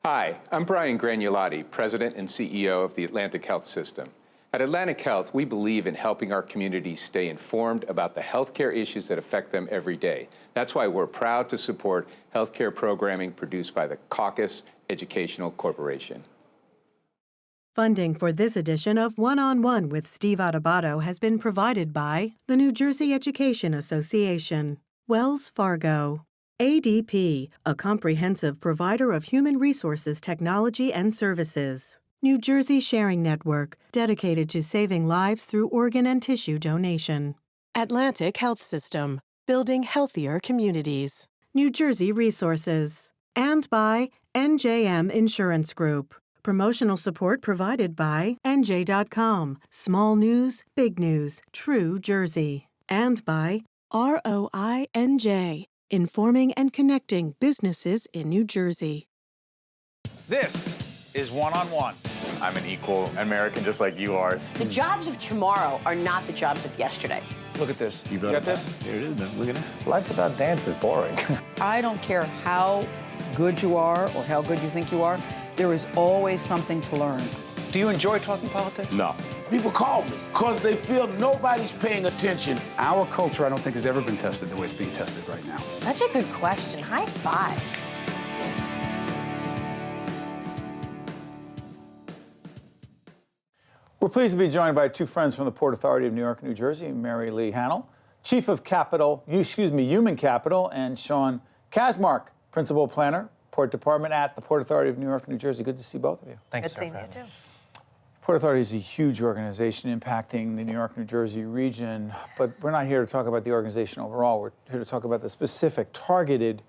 Hi, I'm Brian Granulotti, President and CEO of the Atlantic Health System. At Atlantic Health, we believe in helping our communities stay informed about the healthcare issues that affect them every day. That's why we're proud to support healthcare programming produced by the CAUCUS Educational Corporation. Funding for this edition of One-on-One with Steve Adubato has been provided by the New Jersey Education Association, Wells Fargo, ADP, a comprehensive provider of human resources technology and services, New Jersey Sharing Network, dedicated to saving lives through organ and tissue donation, Atlantic Health System, building healthier communities, New Jersey Resources, and by NJM Insurance Group. Promotional support provided by NJ.com, small news, big news, true Jersey. And by ROINJ, informing and connecting businesses in New Jersey. This is One-on-One. I'm an equal American just like you are. The jobs of tomorrow are not the jobs of yesterday. Look at this. You got this? Here it is, man. Look at that. Life without dance is boring. I don't care how good you are or how good you think you are, there is always something to learn. Do you enjoy talking politics? No. People call me because they feel nobody's paying attention. Our culture, I don't think, has ever been tested the way it's being tested right now. That's a good question. High five. We're pleased to be joined by two friends from the Port Authority of New York and New Jersey, Mary Lee Hannell, Chief of Human Capital, and Sean Kazmark, Principal Planner, Port Department at the Port Authority of New York and New Jersey. Good to see both of you. Thanks, sir. Good seeing you, too. Port Authority is a huge organization impacting the New York, New Jersey region, but we're not here to talk about the organization overall. We're here to talk about the specific targeted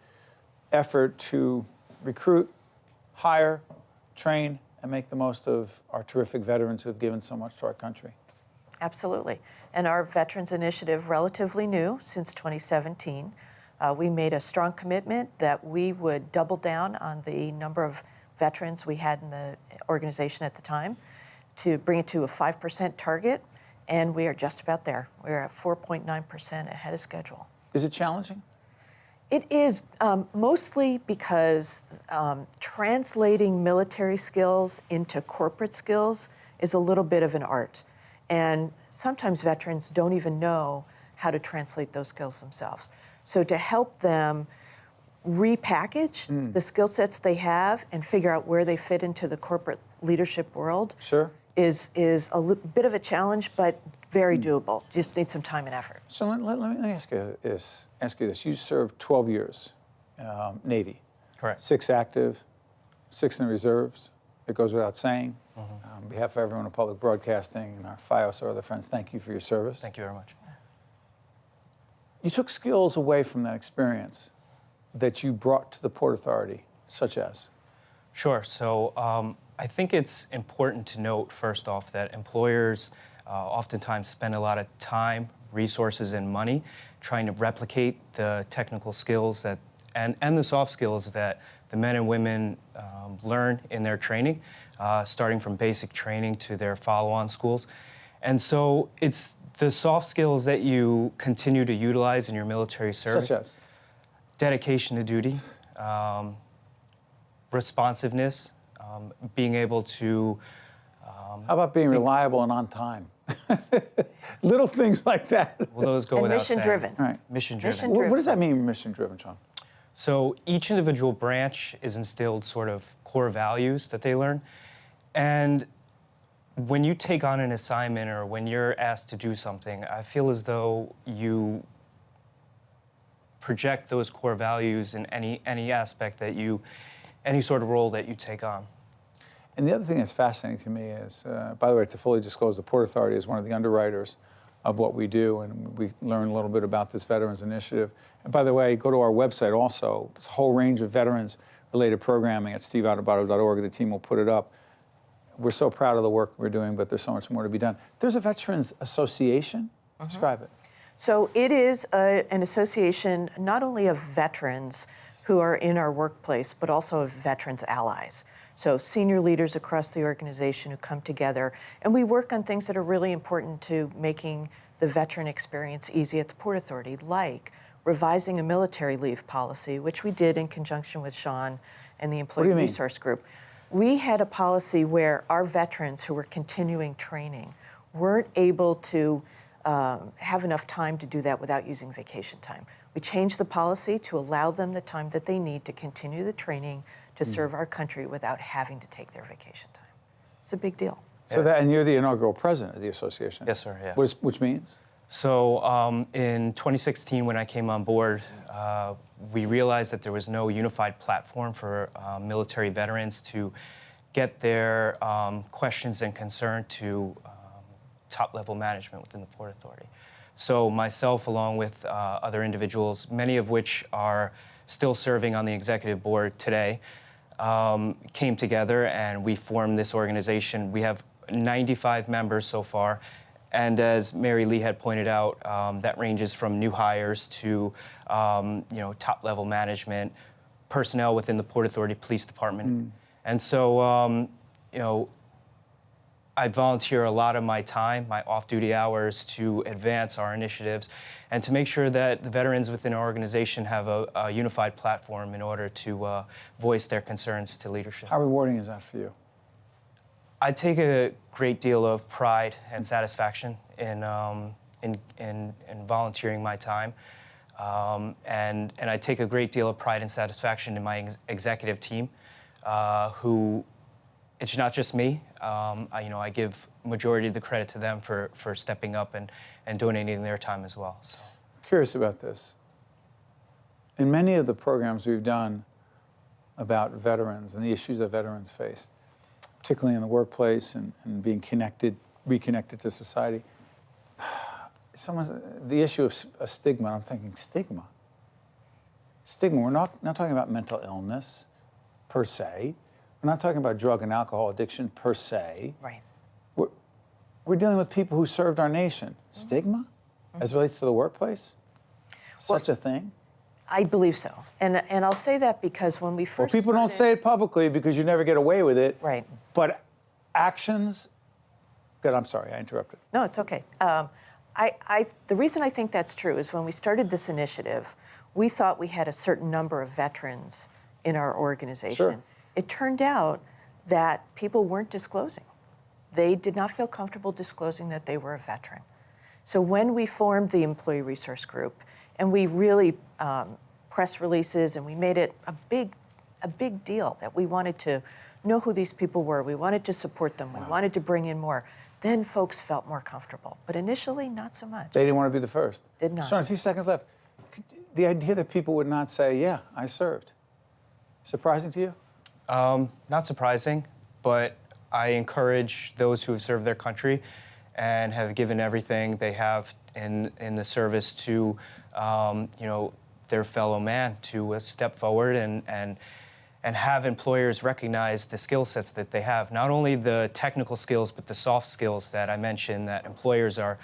effort to recruit, hire, train, and make the most of our terrific veterans who have given so much to our country. Absolutely. And our Veterans Initiative, relatively new, since 2017. We made a strong commitment that we would double down on the number of veterans we had in the organization at the time to bring it to a 5% target, and we are just about there. We're at 4.9% ahead of schedule. Is it challenging? It is, mostly because translating military skills into corporate skills is a little bit of an art. And sometimes veterans don't even know how to translate those skills themselves. So to help them repackage the skill sets they have and figure out where they fit into the corporate leadership world is a bit of a challenge, but very doable. Just need some time and effort. So let me ask you this. You served 12 years, Navy. Correct. 6 active, 6 in the reserves. It goes without saying. On behalf of everyone in public broadcasting and our FIOS or other friends, thank you for your service. Thank you very much. You took skills away from that experience that you brought to the Port Authority, such as? Sure. So I think it's important to note, first off, that employers oftentimes spend a lot of time, resources, and money trying to replicate the technical skills that and the soft skills that the men and women learn in their training, starting from basic training to their follow-on schools. And so it's the soft skills that you continue to utilize in your military service. Such as? Dedication to duty, responsiveness, being able to... How about being reliable and on time? Little things like that. Well, those go without saying. Mission-driven. Right. Mission-driven. What does that mean, mission-driven, Sean? So each individual branch is instilled sort of core values that they learn. And when you take on an assignment or when you're asked to do something, I feel as though you project those core values in any aspect that any sort of role that you take on. And the other thing that's fascinating to me is, by the way, to fully disclose, the Port Authority is one of the underwriters of what we do, and we learn a little bit about this Veterans Initiative. And by the way, go to our website also. There's a whole range of veterans-related programming at steveadubato.org. The team will put it up. We're so proud of the work we're doing, but there's so much more to be done. There's a Veterans Association. Describe it. So it is an association not only of veterans who are in our workplace, but also of veterans allies. So senior leaders across the organization who come together, and we work on things that are really important to making the veteran experience easy at the Port Authority, like revising a military leave policy, which we did in conjunction with Sean and the Employee Resource Group. We had a policy where our veterans who were continuing training weren't able to have enough time to do that without using vacation time. We changed the policy to allow them the time that they need to continue the training to serve our country without having to take their vacation time. It's a big deal. So that, and you're the inaugural president of the association. Yes, sir, yeah. Which means? So in 2016, when I came on board, we realized that there was no unified platform for military veterans to get their questions and concern to top-level management within the Port Authority. So myself, along with other individuals, many of which are still serving on the executive board today, came together and we formed this organization. We have 95 members so far. And as Mary Lee had pointed out, that ranges from new hires to top-level management, personnel within the Port Authority Police Department. And so, I volunteer a lot of my time, my off-duty hours, to advance our initiatives and to make sure that the veterans within our organization have a unified platform in order to voice their concerns to leadership. How rewarding is that for you? I take a great deal of pride and satisfaction in volunteering my time, and I take a great deal of pride and satisfaction in my executive team, who it's not just me. I give majority of the credit to them for stepping up and donating their time as well. So. Curious about this. In many of the programs we've done about veterans and the issues that veterans face, particularly in the workplace and being reconnected to society, the issue of a stigma, I'm thinking stigma. Stigma, we're not talking about mental illness per se. We're not talking about drug and alcohol addiction per se. Right. We're dealing with people who served our nation. Stigma as it relates to the workplace? Such a thing? I believe so. And I'll say that because when we first people don't say it publicly because you never get away with it. Right. But actions... Good, I'm sorry, I interrupted. No, it's okay. The reason I think that's true is when we started this initiative, we thought we had a certain number of veterans in our organization. Sure. It turned out that people weren't disclosing. They did not feel comfortable disclosing that they were a veteran. So when we formed the Employee Resource Group, and we really press releases, and we made it a big deal that we wanted to know who these people were, we wanted to support them, we wanted to bring in more, then folks felt more comfortable. But initially, not so much. They didn't want to be the first. Did not. Sean, a few seconds left. The idea that people would not say, yeah, I served, surprising to you? Not surprising, but I encourage those who have served their country and have given everything they have in the service to, their fellow man to step forward and have employers recognize the skill sets that they have. Not only the technical skills, but the soft skills that I mentioned that employers are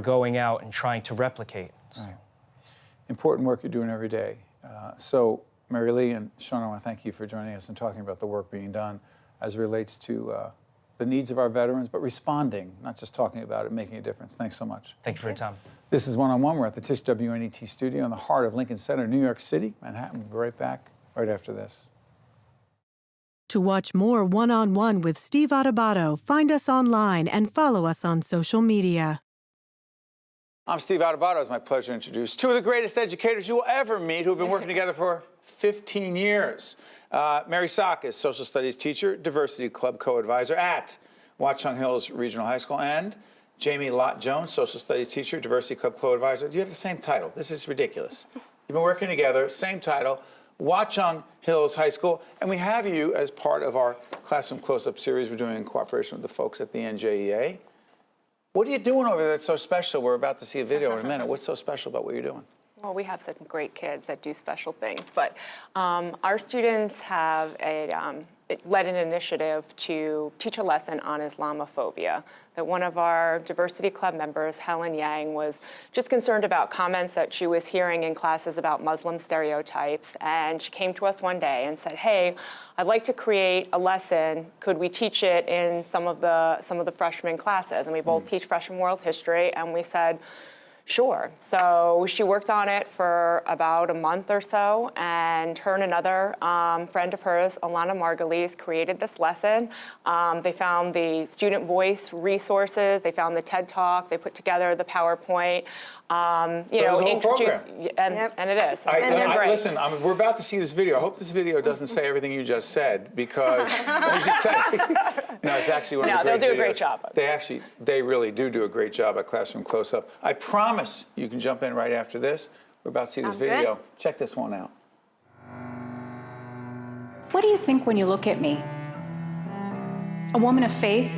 going out and trying to replicate. So. Right. Important work you're doing every day. So Mary Lee and Sean, I want to thank you for joining us and talking about the work being done as it relates to the needs of our veterans, but responding, not just talking about it, making a difference. Thanks so much. Thank you for your time. This is One-on-One. We're at the Tisch WNET studio in the heart of Lincoln Center, New York City, Manhattan. We'll be right back right after this. To watch more One-on-One with Steve Adubato, find us online and follow us on social media. I'm Steve Adubato. It's my pleasure to introduce two of the greatest educators you will ever meet who have been working together for 15 years. Mary Sakis, social studies teacher, diversity club co-advisor at Watchung Hills Regional High School, and Jamie Lott-Jones, social studies teacher, diversity club co-advisor. You have the same title. This is ridiculous. You've been working together, same title, Watchung Hills High School, and we have you as part of our Classroom Close-Up series we're doing in cooperation with the folks at the NJEA. What are you doing over there that's so special? We're about to see a video in a minute. What's so special about what you're doing? Well, we have some great kids that do special things, but our students have led an initiative to teach a lesson on Islamophobia. That one of our diversity club members, Helen Yang, was just concerned about comments that she was hearing in classes about Muslim stereotypes, and she came to us one day and said, "Hey, I'd like to create a lesson. Could we teach it in some of the freshman classes?" And we both teach freshman world history, and we said, Sure. So she worked on it for about a month or so, and her and another friend of hers, Alana Margulies, created this lesson. They found the student voice resources, they found the TED Talk, they put together the PowerPoint. So there's a whole program. And it is. And they're great. Listen, we're about to see this video. I hope this video doesn't say everything you just said, because let me just tell you. No, it's actually one of the great videos. They'll do a great job. They really do a great job at Classroom Close-Up. I promise you can jump in right after this. We're about to see this video. Good. Check this one out. What do you think when you look at me? A woman of faith,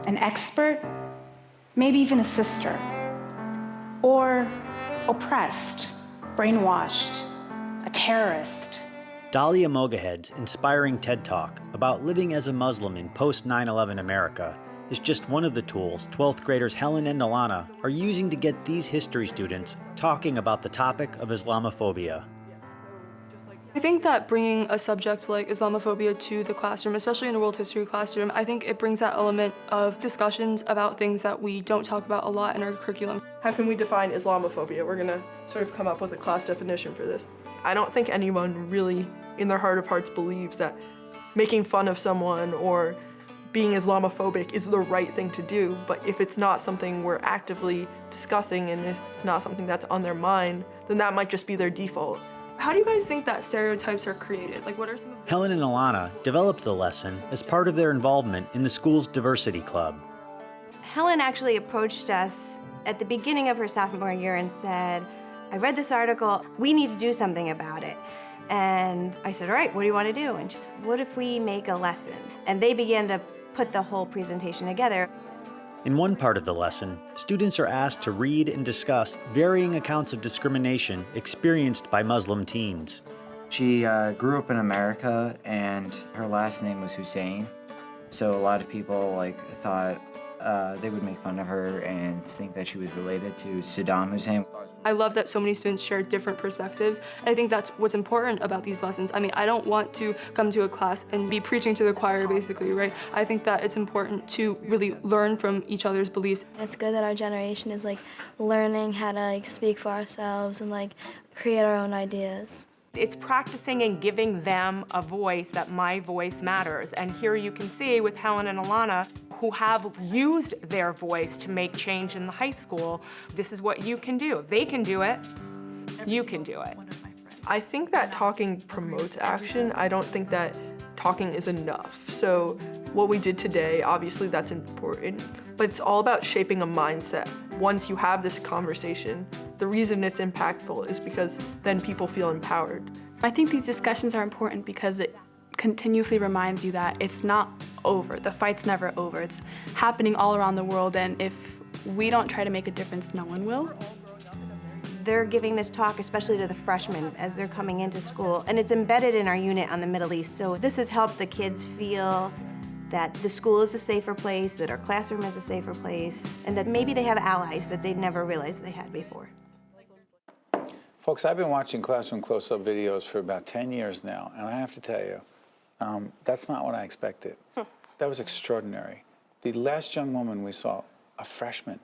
an expert, maybe even a sister, or oppressed, brainwashed, a terrorist? Dahlia Mogahed's inspiring TED Talk about living as a Muslim in post-9/11 America is just one of the tools 12th graders Helen and Alana are using to get these history students talking about the topic of Islamophobia. I think that bringing a subject like Islamophobia to the classroom, especially in a world history classroom, I think it brings that element of discussions about things that we don't talk about a lot in our curriculum. How can we define Islamophobia? We're gonna sort of come up with a class definition for this. I don't think anyone really, in their heart of hearts, believes that making fun of someone or being Islamophobic is the right thing to do, but if it's not something we're actively discussing and if it's not something that's on their mind, then that might just be their default. How do you guys think that stereotypes are created? Like, what are some of the— Helen and Alana developed the lesson as part of their involvement in the school's diversity club. Helen actually approached us at the beginning of her sophomore year and said, I read this article, we need to do something about it. And I said, all right, what do you want to do? And she said, what if we make a lesson? And they began to put the whole presentation together. In one part of the lesson, students are asked to read and discuss varying accounts of discrimination experienced by Muslim teens. She grew up in America, and her last name was Hussein. So a lot of people thought they would make fun of her and think that she was related to Saddam Hussein. I love that so many students share different perspectives. I think that's what's important about these lessons. I mean, I don't want to come to a class and be preaching to the choir, basically, right? I think that it's important to really learn from each other's beliefs. It's good that our generation is learning how to speak for ourselves and create our own ideas. It's practicing and giving them a voice, that my voice matters. And here you can see with Helen and Alana, who have used their voice to make change in the high school, this is what you can do. If they can do it, you can do it. I think that talking promotes action. I don't think that talking is enough. So what we did today, obviously that's important, but it's all about shaping a mindset. Once you have this conversation, the reason it's impactful is because then people feel empowered. I think these discussions are important because it continuously reminds you that it's not over. The fight's never over. It's happening all around the world, and if we don't try to make a difference, no one will. They're giving this talk, especially to the freshmen as they're coming into school, and it's embedded in our unit on the Middle East. So this has helped the kids feel that the school is a safer place, that our classroom is a safer place, and that maybe they have allies that they'd never realized they had before. Folks, I've been watching Classroom Close-Up videos for about 10 years now, and I have to tell you, that's not what I expected. That was extraordinary. The last young woman we saw, a freshman.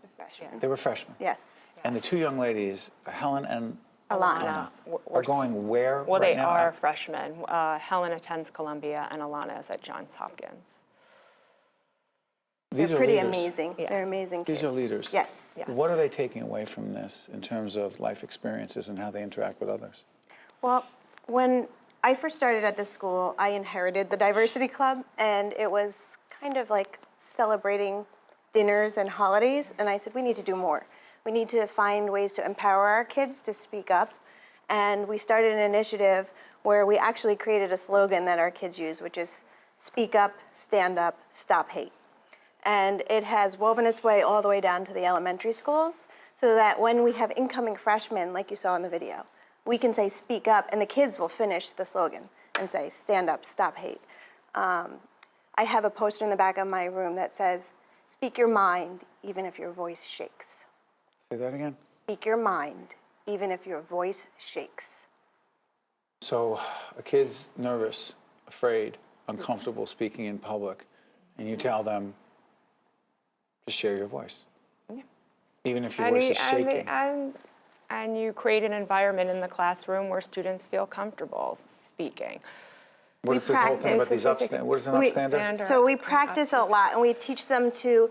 They were freshmen. Yes. And the two young ladies, Helen and Alana, are going where Well, right they now? are freshmen. Helen attends Columbia, and Alana is at Johns Hopkins. These They're are pretty leaders. amazing. Yeah. They're amazing kids. These are leaders. Yes. What are they taking away from this in terms of life experiences and how they interact with others? Well, when I first started at this school, I inherited the diversity club, and it was kind of like celebrating dinners and holidays, and I said, we need to do more. We need to find ways to empower our kids to speak up, and we started an initiative where we actually created a slogan that our kids use, which is speak up, stand up, stop hate. And it has woven its way all the way down to the elementary schools, so that when we have incoming freshmen, like you saw in the video, we can say speak up, and the kids will finish the slogan and say stand up, stop hate. I have a poster in the back of my room that says, speak your mind, even if your voice shakes. Say that again. Speak your mind, even if your voice shakes. So a kid's nervous, afraid, uncomfortable speaking in public, and you tell them, just share your voice. Yeah. Even if your voice is shaking. And you create an environment in the classroom where students feel comfortable speaking. What is this whole thing about these upstanders? What is an upstander? So we practice a lot, and we teach them to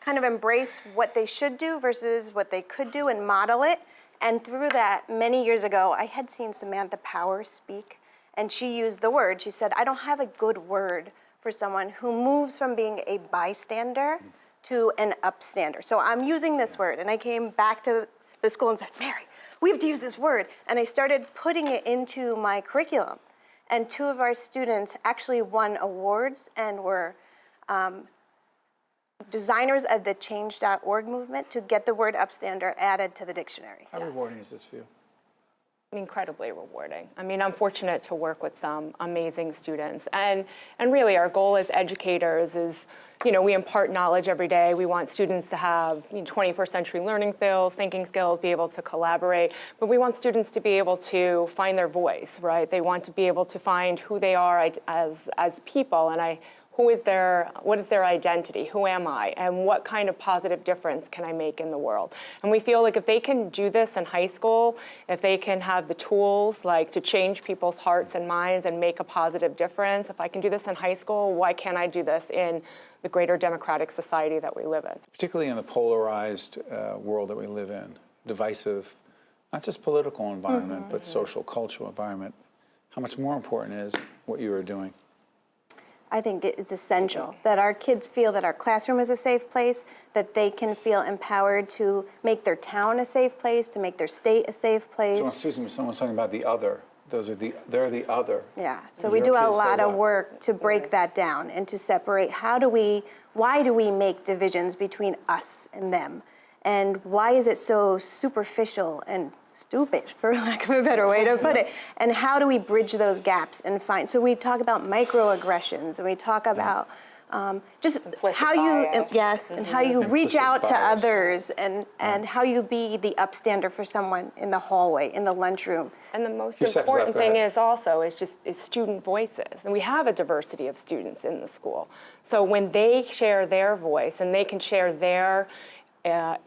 kind of embrace what they should do versus what they could do and model it. And through that, many years ago, I had seen Samantha Power speak, and she used the word. She said, I don't have a good word for someone who moves from being a bystander to an upstander. So I'm using this word, and I came back to the school and said, Mary, we have to use this word. And I started putting it into my curriculum. And 2 of our students actually won awards and were designers of the change.org movement to get the word upstander added to the dictionary. How rewarding is this for you? Incredibly rewarding. I mean, I'm fortunate to work with some amazing students. And really, our goal as educators is, we impart knowledge every day. We want students to have 21st century learning skills, thinking skills, be able to collaborate. But we want students to be able to find their voice, right? They want to be able to find who they are as people. And what is their identity? Who am I? And what kind of positive difference can I make in the world? And we feel like if they can do this in high school, if they can have the tools like to change people's hearts and minds and make a positive difference, if I can do this in high school, why can't I do this in the greater democratic society that we live in? Particularly in the polarized world that we live in, divisive, not just political environment, but social, cultural environment. How much more important is what you are doing? I think it's essential that our kids feel that our classroom is a safe place, that they can feel empowered to make their town a safe place, to make their state a safe place. So, excuse me, someone's talking about the other. They're the other. Yeah, so we do a lot of work to break that down and to separate why do we make divisions between us and them? And why is it so superficial and stupid, for lack of a better way to put it? And how do we bridge those gaps and find? So we talk about microaggressions, and we talk about just how you and how you reach out to others, and how you be the upstander for someone in the hallway, in the lunchroom. And the most important thing is student voices. And we have a diversity of students in the school. So when they share their voice and they can share their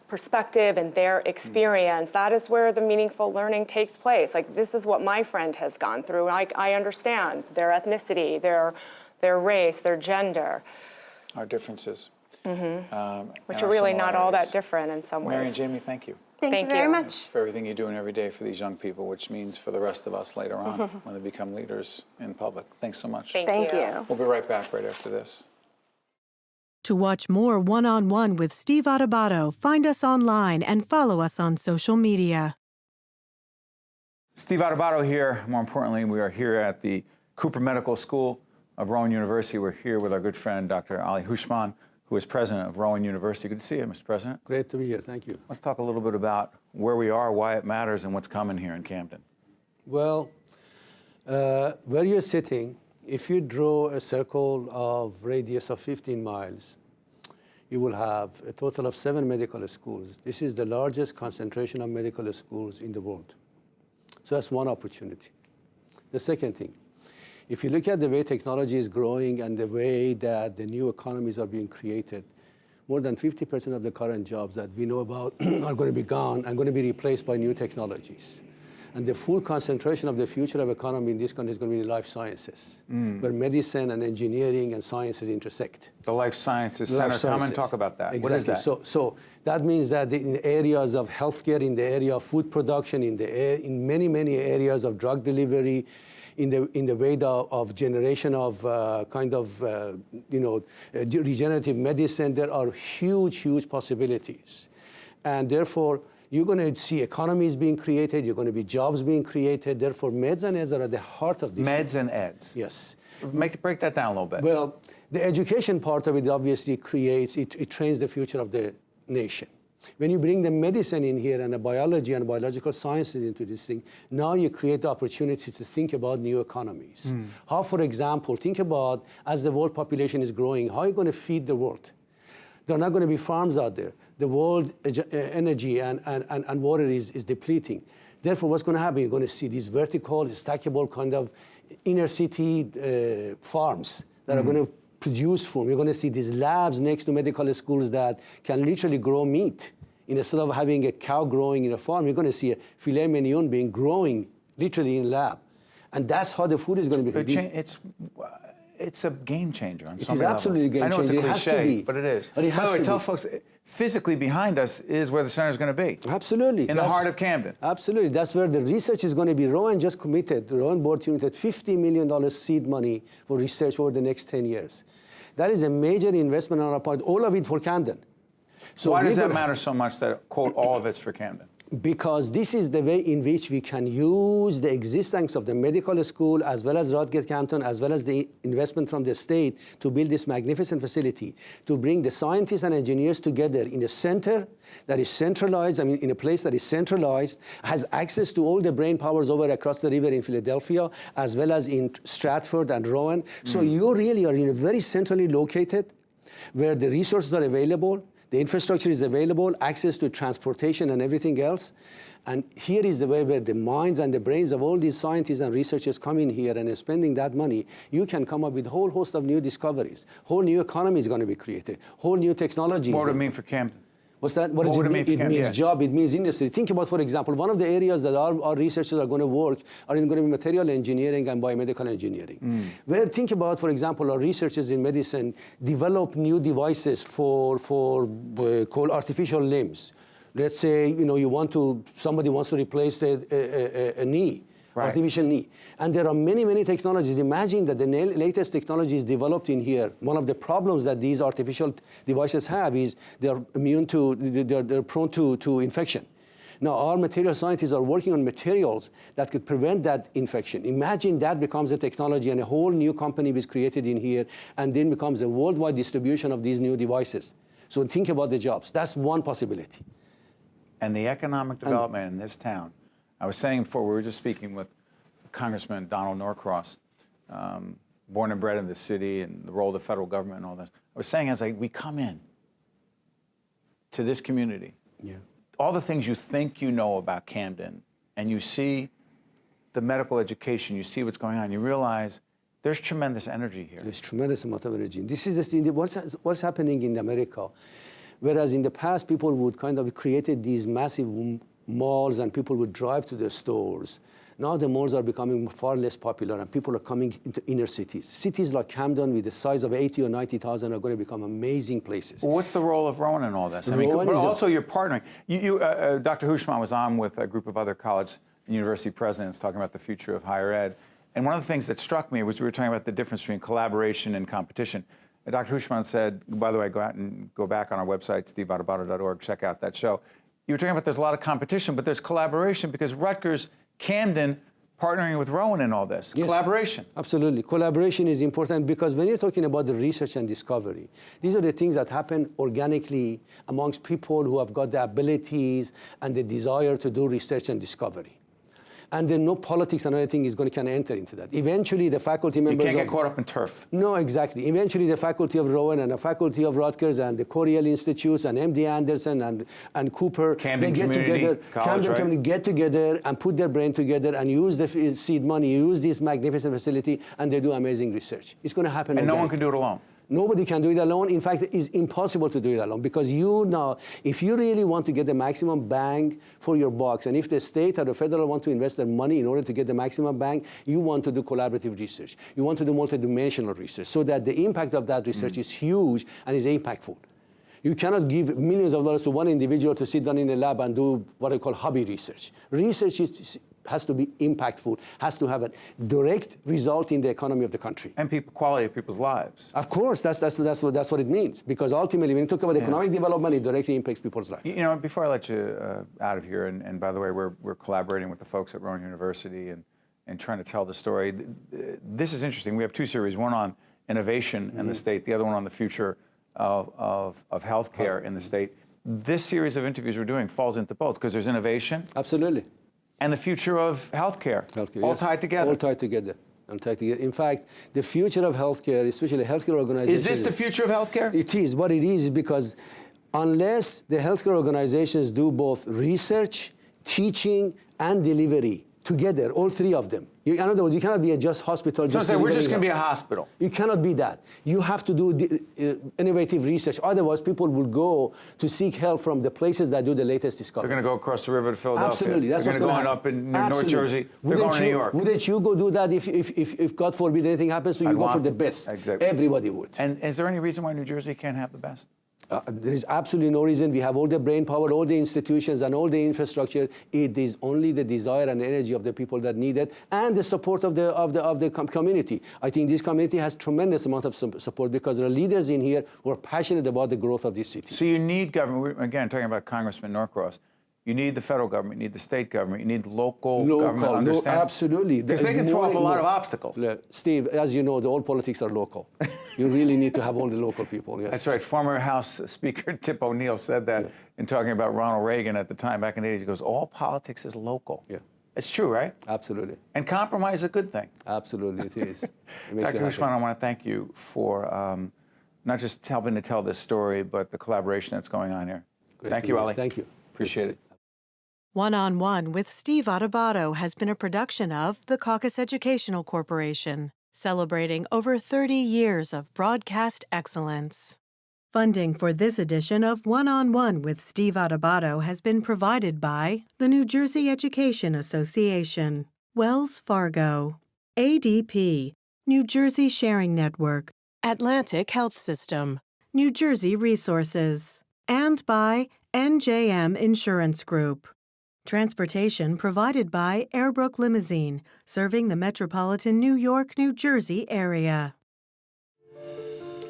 perspective and their experience, that is where the meaningful learning takes place. Like, this is what my friend has gone through. I understand their ethnicity, their race, their gender. Our differences. Which are really not all that different in some ways. Mary and Jamie, thank you. Thank you very much. For everything you're doing every day for these young people, which means for the rest of us later on when they become leaders in public. Thanks so much. Thank you. We'll be right back right after this. To watch more One-on-One with Steve Adubato, find us online and follow us on social media. Steve Adubato here. More importantly, we are here at the Cooper Medical School of Rowan University. We're here with our good friend, Dr. Ali Houshmand, who is president of Rowan University. Good to see you, Mr. President. Great to be here. Thank you. Let's talk a little bit about where we are, why it matters, and what's coming here in Camden. Well, where you're sitting, if you draw a circle of radius of 15 miles, you will have a total of 7 medical schools. This is the largest concentration of medical schools in the world. So that's one opportunity. The second thing, if you look at the way technology is growing and the way that the new economies are being created, more than 50% of the current jobs that we know about are going to be gone and going to be replaced by new technologies. And the full concentration of the future of economy in this country is going to be life sciences, where medicine and engineering and sciences intersect. The life sciences center. Come and talk about that. Exactly. What is that? So that means that in areas of healthcare, in the area of food production, in many, many areas of drug delivery, in the way of generation of regenerative medicine, there are huge possibilities. And therefore, you're going to see economies being created, you're going to be jobs being created. Therefore, meds and eds are at the heart of this. Meds and eds. Yes. Break that down a little bit. Well, the education part of it obviously it trains the future of the nation. When you bring the medicine in here and the biology and biological sciences into this thing, now you create the opportunity to think about new economies. How, for example, think about as the world population is growing, how are you going to feed the world? There are not going to be farms out there. The world energy and water is depleting. Therefore, what's going to happen? You're going to see these vertical, stackable kind of inner city farms that are going to produce food. You're going to see these labs next to medical schools that can literally grow meat. Instead of having a cow growing in a farm, you're going to see a filet mignon being growing literally in lab. And that's how the food is going to be. It's a game changer on so It is many absolutely a game levels. I know changer. it's a It has to cliche, be. but it is. But it By has the way, to tell be. folks, physically behind us is where the center is going to be. Absolutely. In the heart of Camden. Absolutely. That's where the research is going to be. Rowan just committed, the Rowan board committed $50 million seed money for research over the next 10 years. That is a major investment on our part, all of it for Camden. So why does that matter so much that, quote, all of it's for Camden? Because this is the way in which we can use the existence of the medical school as well as Rutgers Camden, as well as the investment from the state to build this magnificent facility, to bring the scientists and engineers together in a center that is centralized, in a place that is centralized, has access to all the brain powers over across the river in Philadelphia, as well as in Stratford and Rowan. So you really are in a very centrally located, where the resources are available, the infrastructure is available, access to transportation and everything else. And here is the way where the minds and the brains of all these scientists and researchers come in here and spending that money, you can come up with a whole host of new discoveries. Whole new economy is going to be created. Whole new technologies. What would it mean for Camden? What's that? What does it mean? It means job, it means industry. Think about, for example, one of the areas that our researchers are going to work are going to be material engineering and biomedical engineering. Where, think about, for example, our researchers in medicine develop new devices for called artificial limbs. Let's say, somebody wants to replace a knee. Right. Artificial knee. And there are many, many technologies. Imagine that the latest technology is developed in here. One of the problems that these artificial devices have is they're prone to infection. Now, our material scientists are working on materials that could prevent that infection. Imagine that becomes a technology and a whole new company is created in here and then becomes a worldwide distribution of these new devices. So think about the jobs. That's one possibility. And the economic development in this town. I was saying before, we were just speaking with Congressman Donald Norcross, born and bred in the city and the role of the federal government and all that. I was saying as we come in to this community, all the things you think you know about Camden, and you see the medical education, you see what's going on, you realize there's tremendous energy here. There's tremendous amount of energy. This is what's happening in America. Whereas in the past, people would kind of created these massive malls and people would drive to the stores. Now the malls are becoming far less popular and people are coming into inner cities. Cities like Camden with the size of 80 or 90,000 are going to become amazing places. Well, what's the role of Rowan in all this? I mean, but also you're partnering. Dr. Houshmand was on with a group of other college and university presidents talking about the future of higher ed. And one of the things that struck me was we were talking about the difference between collaboration and competition. Dr. Houshmand said, by the way, go back on our website, steveadubato.org, check out that show. You were talking about there's a lot of competition, but there's collaboration because Rutgers, Camden, partnering with Rowan in all this. Yes. Collaboration. Absolutely. Collaboration is important because when you're talking about the research and discovery, these are the things that happen organically amongst people who have got the abilities and the desire to do research and discovery. And then no politics and anything is going to enter into that. Eventually, the faculty members... You can't get caught up in turf. No, exactly. Eventually, the faculty of Rowan and the faculty of Rutgers and the Coriel Institutes and MD Anderson and Cooper, Camden they get together. Camden Community get together and put their brain together and use the seed money, use this magnificent facility, and they do amazing research. It's going to happen. And no one can do it alone. Nobody can do it alone. In fact, it's impossible to do it alone because if you really want to get the maximum bang for your bucks, and if the state or the federal want to invest their money in order to get the maximum bang, you want to do collaborative research. You want to do multidimensional research so that the impact of that research is huge and is impactful. You cannot give millions of dollars to one individual to sit down in a lab and do what I call hobby research. Research has to be impactful, has to have a direct result in the economy of the country. And quality of people's lives. Of course, that's what it means. Because ultimately, when you talk about economic development, it directly impacts people's lives. You know, before I let you out of here, and by the way, we're collaborating with the folks at Rowan University and trying to tell the story. This is interesting. We have two series, one on innovation in the state, the other one on the future of healthcare in the state. This series of interviews we're doing falls into both because there's innovation. Absolutely. And the future of healthcare. All tied together. All tied together. In fact, the future of healthcare, especially healthcare organizations... Is this the future of healthcare? It is. What it is because unless the healthcare organizations do both research, teaching, and delivery together, all three of them, In other words, you cannot be a just hospital. So say we're just going to be a hospital. You cannot be that. You have to do innovative research. Otherwise, people will go to seek help from the places that do the latest discovery. They're going to go across the river to Philadelphia. Absolutely. That's They're what's going to going go to happen. up in North Jersey. They're going to New York. Wouldn't you go do that if God forbid anything happens to you? Go for the best. Exactly. Everybody would. And is there any reason why New Jersey can't have the best? There is absolutely no reason. We have all the brain power, all the institutions, and all the infrastructure. It is only the desire and energy of the people that need it, and the support of the community. I think this community has tremendous amount of support because there are leaders in here who are passionate about the growth of this city. So you need government. We're, again, talking about Congressman Norcross. You need the federal government, you need the state government, you need the local government. Understand? Absolutely. Because they can throw up a lot of obstacles. Steve, as you know, all politics are local. You really need to have all the local people. Yes. That's right. Former House Speaker Tip O'Neill said that in talking about Ronald Reagan at the time, back in the 80s. He goes, all politics is local. Yeah. It's true, right? Absolutely. And compromise is a good thing. Absolutely, it is. It Dr. Houshmand, I want to thank you for not just helping to tell this story, but the collaboration that's going on here. Thank you, Ali. Thank you. Appreciate it. One-on-One with Steve Adubato has been a production of the CAUCUS Educational Corporation, celebrating over 30 years of broadcast excellence. Funding for this edition of One-on-One with Steve Adubato has been provided by the New Jersey Education Association, Wells Fargo, ADP, New Jersey Sharing Network, Atlantic Health System, New Jersey Resources, and by NJM Insurance Group. Transportation provided by Airbrook Limousine, serving the metropolitan New York, New Jersey area.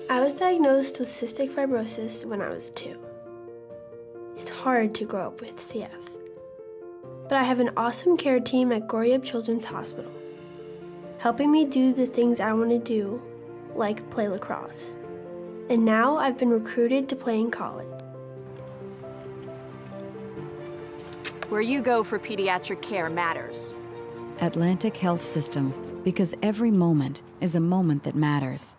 I was diagnosed with cystic fibrosis when I was 2. It's hard to grow up with CF. But I have an awesome care team at Goryeb Children's Hospital, helping me do the things I want to do, like play lacrosse. And now I've been recruited to play in college. Where you go for pediatric care matters. Atlantic Health System, because every moment is a moment that matters.